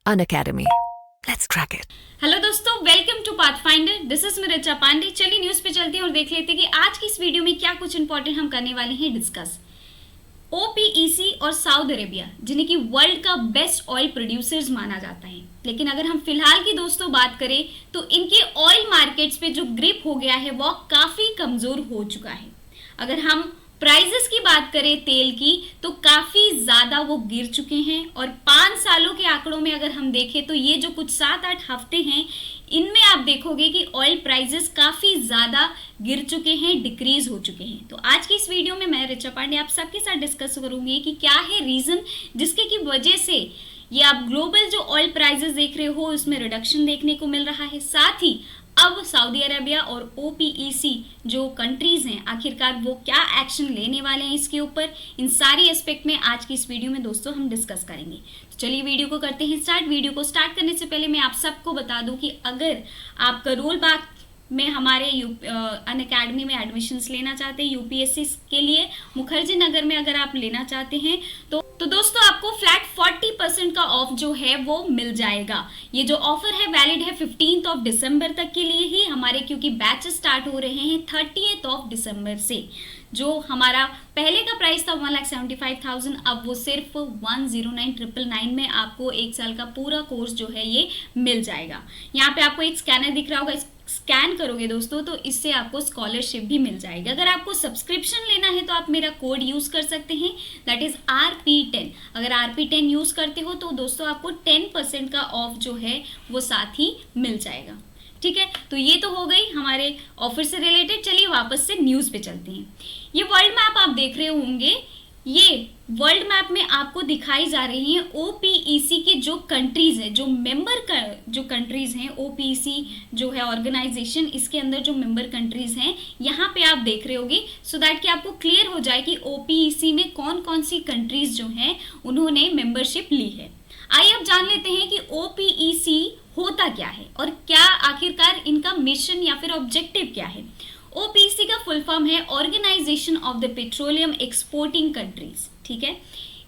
Unacademy. Let's crack it. Hello दोस्तों, welcome to Pathfinder. This is मैं ऋचा पांडे। चलिए news पे चलते हैं और देख लेते हैं कि आज की इस वीडियो में क्या कुछ इंपॉर्टेंट हम करने वाले हैं डिस्कस। ओपीईसी और सऊदी अरेबिया, जिन्हें कि वर्ल्ड का बेस्ट ऑयल प्रोड्यूसर्स माना जाता है, लेकिन अगर हम फिलहाल की दोस्तों बात करें तो इनके ऑयल मार्केट्स पे जो ग्रिप हो गया है वो काफ़ी कमज़ोर हो चुका है। अगर हम प्राइजेस की बात करें तेल की तो काफ़ी ज़्यादा वो गिर चुके हैं और 5 सालों के आंकड़ों में अगर हम देखें तो ये जो कुछ 7-8 हफ्ते हैं इनमें आप देखोगे कि ऑयल प्राइजेस काफ़ी ज़्यादा गिर चुके हैं, डिक्रीज हो चुके हैं। तो आज की इस वीडियो में मैं ऋचा पांडे आप सबके साथ डिस्कस करूंगी कि क्या है रीज़न जिसके की वजह से ये आप ग्लोबल जो ऑयल प्राइजेस देख रहे हो उसमें रिडक्शन देखने को मिल रहा है। साथ ही अब सऊदी अरेबिया और ओपीईसी जो कंट्रीज हैं आखिरकार वो क्या एक्शन लेने वाले हैं इसके ऊपर, इन सारी एस्पेक्ट में आज की इस वीडियो में दोस्तों हम डिस्कस करेंगे। तो चलिए वीडियो को करते हैं स्टार्ट। वीडियो को स्टार्ट करने से पहले मैं आप सबको बता दूं कि अगर आप करोल बाग में हमारे अनअकैडमी में एडमिशन्स लेना चाहते हैं यूपीएससी के लिए, मुखर्जी नगर में अगर आप लेना चाहते हैं तो दोस्तों आपको फ्लैट 40% का ऑफ जो है वो मिल जाएगा। ये जो ऑफर है वैलिड है 15 दिसंबर तक के लिए ही हमारे, क्योंकि बैचेस स्टार्ट हो रहे हैं 30 दिसंबर से। जो हमारा पहले का प्राइस था 1,75,000, अब वो सिर्फ 109,999 में आपको 1 साल का पूरा कोर्स जो है ये मिल जाएगा। यहाँ पे आपको एक स्कैनर दिख रहा होगा, स्कैन करोगे दोस्तों तो इससे आपको स्कॉलरशिप भी मिल जाएगी। अगर आपको सब्सक्रिप्शन लेना है तो आप मेरा कोड यूज कर सकते हैं, दैट इज RP10। अगर RP10 यूज करते हो तो दोस्तों आपको 10% का ऑफ जो है वो साथ ही मिल जाएगा। ठीक है, तो ये तो हो गई हमारे ऑफर से रिलेटेड। चलिए वापस से न्यूज़ पे चलते हैं। ये वर्ल्ड मैप आप देख रहे होंगे, ये वर्ल्ड मैप में आपको दिखाई जा रही है ओपीईसी के जो कंट्रीज हैं, जो मेंबर जो कंट्रीज हैं, ओपीईसी जो है ऑर्गेनाइजेशन, इसके अंदर जो मेंबर कंट्रीज हैं यहाँ पे आप देख रहे होंगे, सो दैट कि आपको क्लियर हो जाए कि ओपीईसी में कौन कौन सी कंट्रीज जो हैं उन्होंने मेंबरशिप ली है। आइए अब जान लेते हैं कि ओपीईसी होता क्या है और क्या आखिरकार इनका मिशन या फिर ऑब्जेक्टिव क्या है। ओपीईसी का फुल फॉर्म है Organization of the Petroleum Exporting Countries. ठीक है,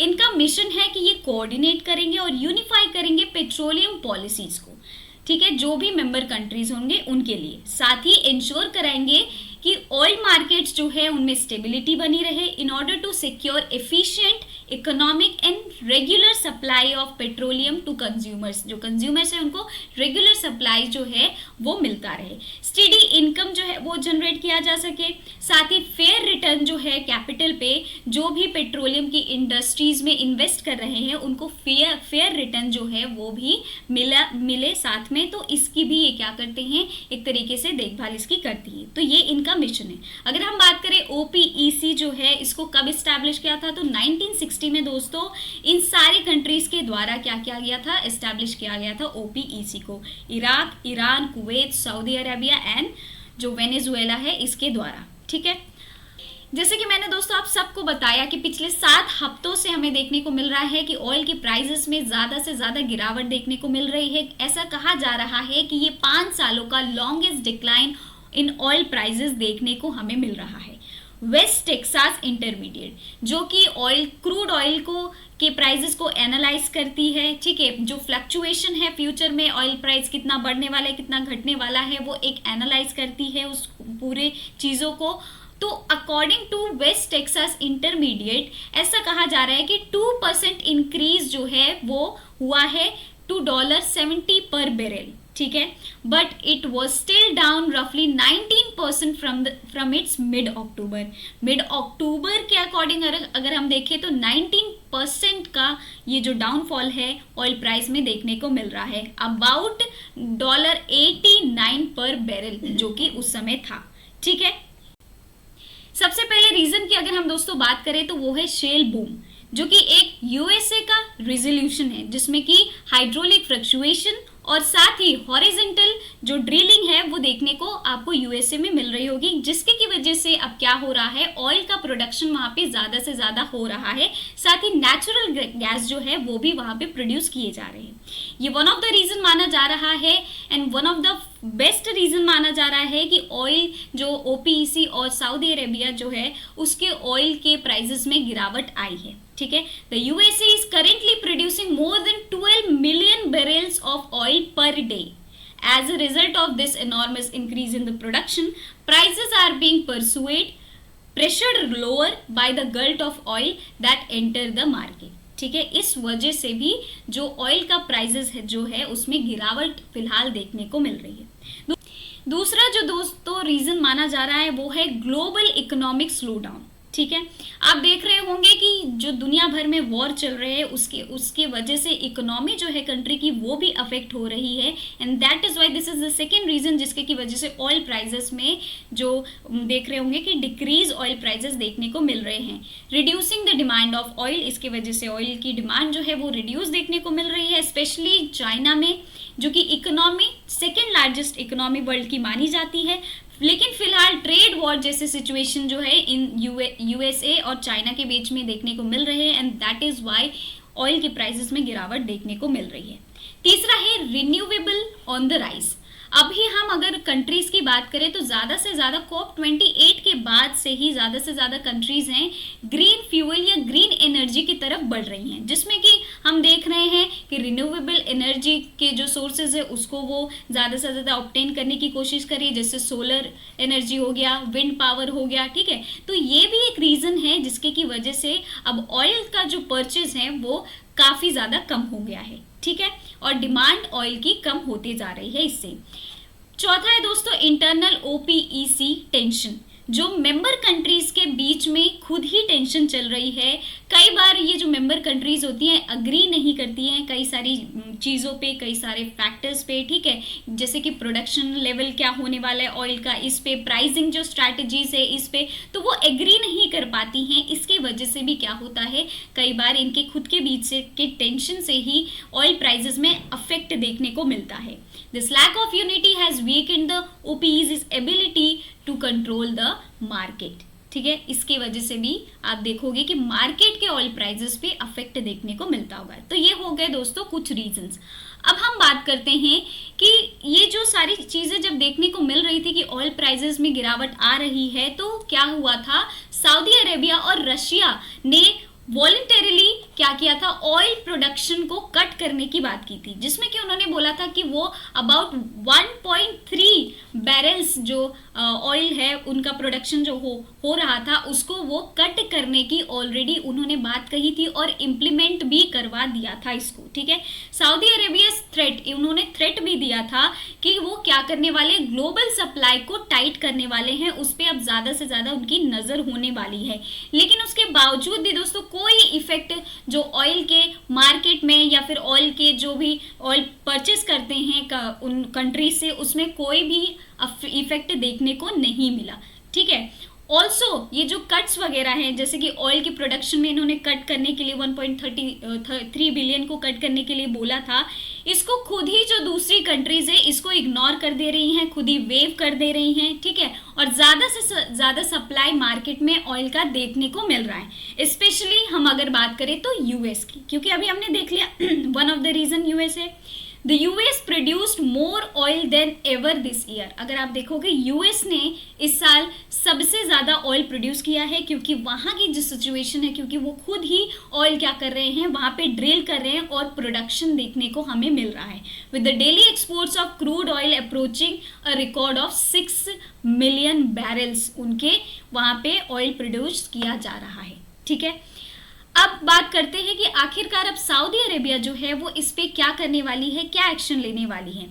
इनका मिशन है कि ये कोऑर्डिनेट करेंगे और यूनिफाई करेंगे पेट्रोलियम पॉलिसीज को, ठीक है, जो भी मेंबर कंट्रीज होंगे उनके लिए। साथ ही इंश्योर कराएंगे कि ऑयल मार्केट्स जो है उनमें स्टेबिलिटी बनी रहे in order to secure efficient economic and regular supply of petroleum to consumers. जो कंज्यूमर्स है उनको रेगुलर सप्लाई जो है वो मिलता रहे। स्टेडी इनकम जो है वो जनरेट किया जा सके। साथ ही फेयर रिटर्न जो है कैपिटल पे, जो भी पेट्रोलियम की इंडस्ट्रीज में इन्वेस्ट कर रहे हैं उनको फेयर रिटर्न जो है वो भी मिले साथ में। तो इसकी भी ये क्या करते हैं, एक तरीके से देखभाल इसकी करती है। तो ये इनका मिशन है। अगर हम बात करें ओपीईसी जो है इसको कब इस्टेब्लिश किया था तो 1960 में दोस्तों इन सारे कंट्रीज के द्वारा क्या किया गया था, इस्टेब्लिश किया गया था ओपीईसी को। Iraq, Iran, Kuwait, Saudi Arabia and जो वेनेजुएला है इसके द्वारा। ठीक है, जैसे कि मैंने दोस्तों आप सबको बताया कि पिछले 7 हफ्तों से हमें देखने को मिल रहा है कि ऑयल की प्राइसेस में ज़्यादा से ज़्यादा गिरावट देखने को मिल रही है। ऐसा कहा जा रहा है कि ये 5 सालों का longest decline in oil prices देखने को हमें मिल रहा है। वेस्ट टेक्सास इंटरमीडिएट जो कि क्रूड ऑयल को के प्राइसेस को एनालाइज करती है, ठीक है, जो फ्लक्चुएशन है फ्यूचर में ऑयल प्राइस कितना बढ़ने वाला है कितना घटने वाला है वो एक एनालाइज करती है उस पूरे चीज़ों को। तो according to West Texas Intermediate ऐसा कहा जा रहा है कि 2% इंक्रीज जो है वो हुआ है $2.70 पर बैरल। ठीक है, but it was still down रफली 19% फ्रॉम इट्स मिड अक्टूबर के अकॉर्डिंग अगर हम देखें तो 19% का ये जो डाउनफॉल है ऑयल प्राइस में देखने को मिल रहा है, अबाउट $89 पर बैरल जो कि उस समय था। ठीक है, सबसे पहले रीजन की अगर हम दोस्तों बात करें तो वो है शेल बूम, जो कि एक यूएसए का रिजोल्यूशन है जिसमें कि हाइड्रोलिक फ्लक्चुएशन और साथ ही हॉरिजॉन्टल जो ड्रिलिंग है वो देखने को आपको यूएसए में मिल रही होगी, जिसके की वजह से अब क्या हो रहा है, ऑयल का प्रोडक्शन वहाँ पे ज़्यादा से ज़्यादा हो रहा है। साथ ही नेचुरल गैस जो है वो भी वहाँ पे प्रोड्यूस किए जा रहे हैं। ये वन ऑफ द रीज़न माना जा रहा है and one of the best reason माना जा रहा है कि ऑयल जो ओपीईसी और सऊदी अरेबिया जो है उसके ऑयल के प्राइसेस में गिरावट आई है। ठीक है, the USA is currently producing more than 12 million barrel of oil per day. As a result of this enormous increase in the production, prices are being pressured lower by the glut of oil that enter the market. ठीक है, इस वजह से भी जो oil का prices है जो है उसमें गिरावट फिलहाल देखने को मिल रही है। दूसरा जो दोस्तों रीजन माना जा रहा है वो है ग्लोबल इकोनॉमिक स्लोडाउन। ठीक है, आप देख रहे होंगे कि जो दुनिया भर में वॉर चल रहे हैं उसके वजह से इकोनॉमी जो है कंट्री की वो भी अफेक्ट हो रही है, and that is why this is the second reason जिसके की वजह से ऑयल प्राइसेस में जो देख रहे होंगे कि डिक्रीज ऑयल प्राइसेस देखने को मिल रहे हैं। Reducing the demand of oil, इसके वजह से ऑयल की डिमांड जो है वो रिड्यूस देखने को मिल रही है, स्पेशली चाइना में, जो कि economy second largest economy world की मानी जाती है। लेकिन फिलहाल ट्रेड वॉर जैसे सिचुएशन जो है इन यूएसए और चाइना के बीच में देखने को मिल रहे हैं, and that is why oil के प्राइसेस में गिरावट देखने को मिल रही है। तीसरा है रिन्यूएबल ऑन द राइज। अभी हम अगर कंट्रीज की बात करें तो ज़्यादा से ज़्यादा COP28 के बाद से ही ज़्यादा से ज़्यादा कंट्रीज हैं ग्रीन फ्यूल या ग्रीन एनर्जी की तरफ बढ़ रही हैं, जिसमें कि हम देख रहे हैं कि रिन्यूएबल एनर्जी के जो सोर्सेज है उसको वो ज़्यादा से ज़्यादा ऑब्टेन करने की कोशिश करिए, जैसे सोलर एनर्जी हो गया, विंड पावर हो गया। ठीक है, तो ये भी एक रीज़न है जिसके की वजह से अब ऑयल का जो परचेज है वो काफ़ी ज़्यादा कम हो गया है। ठीक है, और डिमांड ऑयल की कम होती जा रही है इससे। चौथा है दोस्तों इंटरनल OPEC टेंशन, जो मेंबर कंट्रीज के बीच में खुद ही टेंशन चल रही है। कई बार ये जो मेंबर कंट्रीज होती हैं अग्री नहीं करती हैं कई सारी चीज़ों पे, कई सारे फैक्टर्स पे। ठीक है, जैसे कि प्रोडक्शन लेवल क्या होने वाला है ऑयल का, इस पे प्राइसिंग जो स्ट्रैटेजीज है इस पे, तो वो एग्री नहीं कर पाती हैं। इसकी वजह से भी क्या होता है, कई बार इनके खुद के बीच से के टेंशन से ही ऑयल प्राइसेस में अफेक्ट देखने को मिलता है। This lack of unity has weakened the OPEC's ability to control the market. ठीक है, इसकी वजह से भी आप देखोगे कि मार्केट के ऑयल प्राइसेस पे अफेक्ट देखने को मिलता होगा। तो ये हो गए दोस्तों कुछ रीजंस। अब हम बात करते हैं कि ये जो सारी चीज़ें जब देखने को मिल रही थी कि ऑयल प्राइसेस में गिरावट आ रही है, तो क्या हुआ था, सऊदी अरेबिया और रशिया ने वॉलंटरीली क्या किया था, ऑयल प्रोडक्शन को कट करने की बात की थी, जिसमें कि उन्होंने बोला था कि वो अबाउट 1.3 बैरल्स जो ऑयल है उनका प्रोडक्शन जो हो रहा था उसको वो कट करने की ऑलरेडी उन्होंने बात कही थी और इम्प्लीमेंट भी करवा दिया था इसको। ठीक है, सऊदी अरेबिया थ्रेट, उन्होंने थ्रेट भी दिया था कि वो क्या करने वाले, ग्लोबल सप्लाई को टाइट करने वाले हैं, उस पर अब ज़्यादा से ज़्यादा उनकी नज़र होने वाली है। लेकिन उसके बावजूद भी दोस्तों कोई इफेक्ट जो ऑयल के मार्केट में या फिर ऑयल के जो भी ऑयल परचेस करते हैं उन कंट्री से, उसमें कोई भी इफेक्ट देखने को नहीं मिला। ठीक है, ऑल्सो ये जो कट्स वगैरह हैं, जैसे कि ऑयल की प्रोडक्शन में इन्होंने कट करने के लिए 1.33 बिलियन को कट करने के लिए बोला था, इसको खुद ही जो दूसरी कंट्रीज है इसको इग्नोर कर दे रही हैं, खुद ही वेव कर दे रही हैं। ठीक है, और ज़्यादा से ज़्यादा सप्लाई मार्केट में ऑयल का देखने को मिल रहा है। स्पेशली हम अगर बात करें तो यूएस की, क्योंकि अभी हमने देख लिया one of the reason US है। The US produced more oil than ever this year। अगर आप देखोगे यूएस ने इस साल सबसे ज़्यादा ऑयल प्रोड्यूस किया है, क्योंकि वहाँ की जो सिचुएशन है, क्योंकि वो खुद ही ऑयल क्या कर रहे हैं, वहाँ पे ड्रिल कर रहे हैं और प्रोडक्शन देखने को हमें मिल रहा है। With the daily exports of crude oil approaching a record of 6 million barrels, उनके वहाँ पे ऑयल प्रोड्यूस किया जा रहा है। ठीक है, अब बात करते हैं कि आखिरकार अब सऊदी अरेबिया जो है वो इस पे क्या करने वाली है, क्या एक्शन लेने वाली है।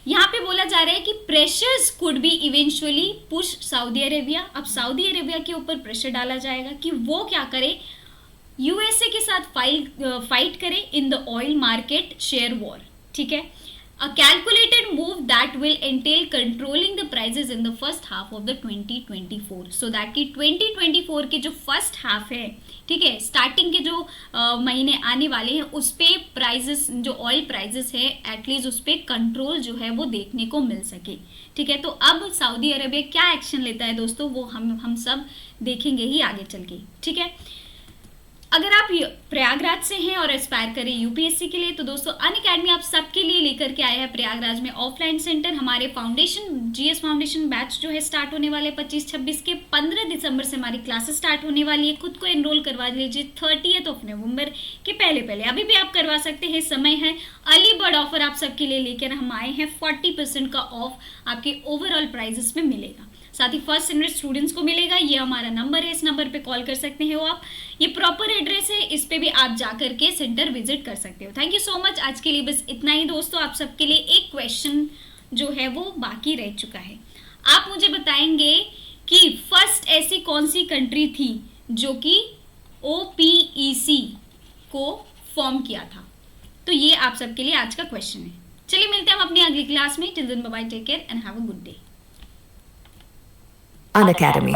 यहाँ पे बोला जा रहा है कि pressures could be eventually push Saudi Arabia. अब सऊदी अरेबिया के ऊपर प्रेशर डाला जाएगा कि वो क्या करे, यूएसए के साथ फाइट करे in the oil market share war. ठीक है, a calculated move that will entail controlling the prices in the first half of the 2024, so that कि 2024 के जो फर्स्ट हाफ है, ठीक है, स्टार्टिंग के जो महीने आने वाले हैं उस पे प्राइजेस, जो ऑयल प्राइजेस है एटलीस्ट उस पे कंट्रोल जो है वो देखने को मिल सके। ठीक है, तो अब सऊदी अरेबिया क्या एक्शन लेता है दोस्तों, वो हम सब देखेंगे ही आगे चल के। ठीक है, अगर आप प्रयागराज से हैं और एस्पायर करें यूपीएससी के लिए, तो दोस्तों अनअकैडमी आप सबके लिए लेकर करके आया है प्रयागराज में ऑफलाइन सेंटर। हमारे फाउंडेशन जीएस फाउंडेशन बैच जो है स्टार्ट होने वाले 25-26 के 15 दिसंबर से हमारी क्लासेस स्टार्ट होने वाली है। खुद को एनरोल करवा लीजिए 30 नवंबर के पहले अभी भी आप करवा सकते हैं, समय है। अर्ली बर्ड ऑफर आप सबके लिए लेकर हम आए हैं, 40% का ऑफ आपके ओवरऑल प्राइजेस में मिलेगा। साथ ही फर्स्ट सेमेस्टर स्टूडेंट्स को मिलेगा। ये हमारा नंबर है, इस नंबर पे कॉल कर सकते हो आप। ये प्रॉपर एड्रेस है, इस पे भी आप जा करके सेंटर विजिट कर सकते हो। Thank you so much. आज के लिए बस इतना ही दोस्तों। आप सबके लिए एक क्वेश्चन जो है वो बाकी रह चुका है। आप मुझे बताएंगे कि फर्स्ट ऐसी कौन सी कंट्री थी जो कि OPEC को फॉर्म किया था। तो ये आप सबके लिए आज का क्वेश्चन है। चलिए मिलते हैं हम अपनी अगली क्लास में। Till then bye bye, take care and have a good day. Unacademy.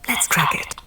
Let's crack it.